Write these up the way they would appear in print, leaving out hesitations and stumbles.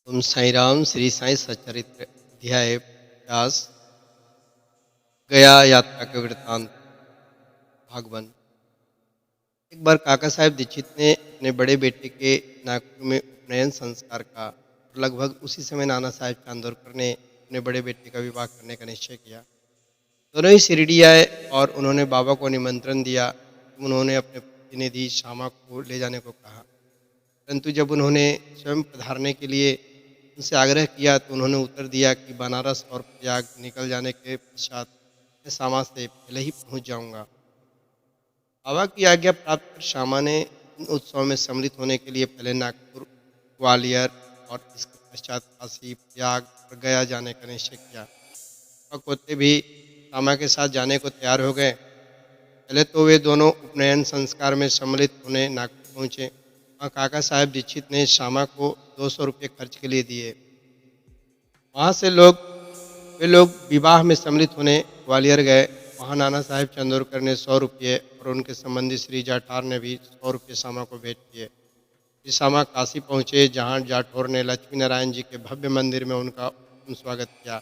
ओम साई राम। श्री साई सच्चरित्र अध्याय 50। गया यात्रा के वृतांत। भागवन। एक बार काका साहेब दीक्षित ने अपने बड़े बेटे के नागपुर में उपनयन संस्कार का और लगभग उसी समय नाना साहेब चांदोरकर ने अपने बड़े बेटे का विवाह करने का निश्चय किया। दोनों ही शिरडी आए और उन्होंने बाबा को निमंत्रण दिया। उन्होंने अपने प्रतिनिधि श्यामा को ले जाने को कहा, परंतु जब उन्होंने स्वयं पधारने के लिए उनसे आग्रह किया तो उन्होंने उत्तर दिया कि बनारस और प्रयाग निकल जाने के पश्चात मैं श्यामा से पहले ही पहुंच जाऊंगा। बाबा की आज्ञा प्राप्त कर श्यामा ने इन उत्सवों में सम्मिलित होने के लिए पहले नागपुर, ग्वालियर और इसके पश्चात काशी, प्रयाग और गया जाने का निश्चय किया। और कोते भी श्यामा के साथ जाने को तैयार हो गए। पहले तो वे दोनों उपनयन संस्कार में सम्मिलित होने नागपुर पहुंचे। वहाँ काका साहेब दीक्षित ने श्यामा को 200 रुपये खर्च के लिए दिए। वहाँ से वे लोग विवाह में सम्मिलित होने ग्वालियर गए। वहाँ नाना साहेब चंदोरकर ने 100 रुपये और उनके संबंधी श्री जाठौर ने भी 100 रुपये श्यामा को भेंट किए। श्री श्यामा काशी पहुँचे, जहाँ जाठौर ने लक्ष्मी नारायण जी के भव्य मंदिर में उनका उत्तम स्वागत किया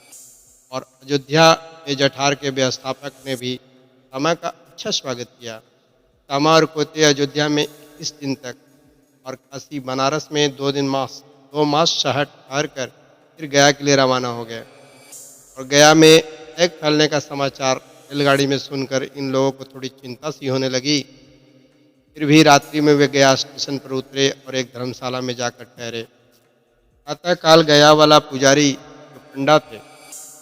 और अयोध्या में जठार के व्यवस्थापक ने भी श्यामा का अच्छा स्वागत किया। श्यामा और कोते अयोध्या में 21 दिन तक और काशी बनारस में 2 मास शहर ठहर कर फिर गया के लिए रवाना हो गए। और गया में एक फैलने का समाचार रेलगाड़ी में सुनकर इन लोगों को थोड़ी चिंता सी होने लगी। फिर भी रात्रि में वे गया स्टेशन पर उतरे और एक धर्मशाला में जाकर ठहरे। प्रातःकाल गया वाला पुजारी जो पंडा थे,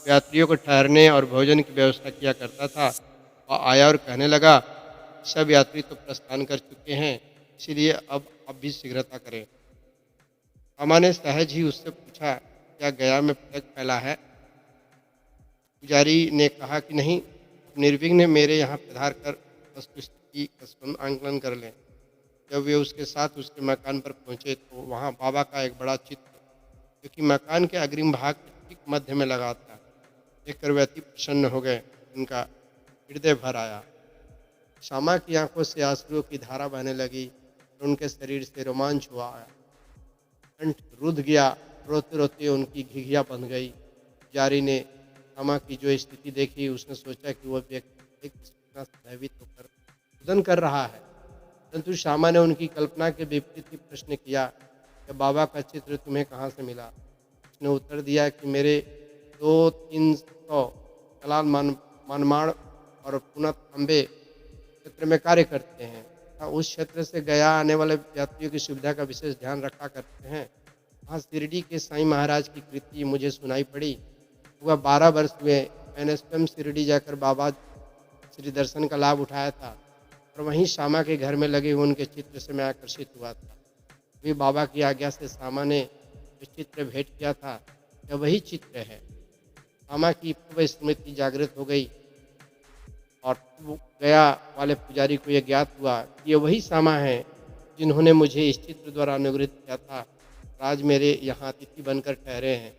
यात्रियों को ठहरने और भोजन की व्यवस्था किया करता था, वह आया और कहने लगा, सब यात्री तो प्रस्थान कर चुके हैं, इसीलिए अब आप भी शीघ्रता करें। श्यामा ने सहज ही उससे पूछा, क्या गया में प्लेग फैला है? पुजारी ने कहा कि नहीं, निर्विघ्न मेरे यहाँ पधार कर वस्तुस्थिति का आंकलन कर लें। जब वे उसके साथ उसके मकान पर पहुंचे तो वहाँ बाबा का एक बड़ा चित्र, जो कि मकान के अग्रिम भाग के ठीक मध्य में लगा था, देखकर वे अति प्रसन्न हो गए। उनका हृदय भर आया। श्यामा की आंखों से आंसुओं की धारा बहने लगी और उनके शरीर से रोमांच हुआ आया। कंठ रुध गया, रोते रोते उनकी घिघिया बंध गई। पुजारी ने श्यामा की जो स्थिति देखी, उसने सोचा कि वह व्यक्ति भयभीत होकर रुदन कर रहा है, परंतु श्यामा ने उनकी कल्पना के विपरीत ही प्रश्न किया कि बाबा का चित्र तुम्हें कहाँ से मिला? उसने उत्तर दिया कि मेरे 200-300 कलाल मनमाड़ और पुनत अम्बे क्षेत्र में कार्य करते हैं। उस क्षेत्र से गया आने वाले यात्रियों की सुविधा का विशेष ध्यान रखा करते हैं। वहाँ शिरडी के साईं महाराज की कृति मुझे सुनाई पड़ी। वह 12 वर्ष हुए। मैंने स्वयं शिरडी जाकर बाबा श्री दर्शन का लाभ उठाया था और वहीं श्यामा के घर में लगे हुए उनके चित्र से मैं आकर्षित हुआ था। अभी बाबा की आज्ञा से श्यामा ने जो चित्र भेंट किया था, यह वही चित्र है। श्यामा की पूर्व स्मृति जागृत हो गई और गया वाले पुजारी को यह ज्ञात हुआ कि ये वही श्यामा है जिन्होंने मुझे इस चित्र द्वारा अनुग्रहित किया था। आज मेरे यहाँ अतिथि बनकर ठहरे हैं।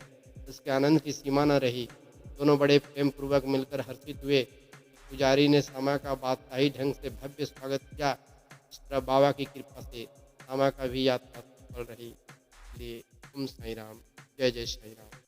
इसके आनंद की सीमा न रही। दोनों बड़े प्रेम पूर्वक मिलकर हर्षित हुए। पुजारी ने श्यामा का बादशाही ढंग से भव्य स्वागत किया। इस तरह बाबा की कृपा से श्यामा का भी यात्रा सफल रही। इसलिए ओम साई राम। जय जय साई राम।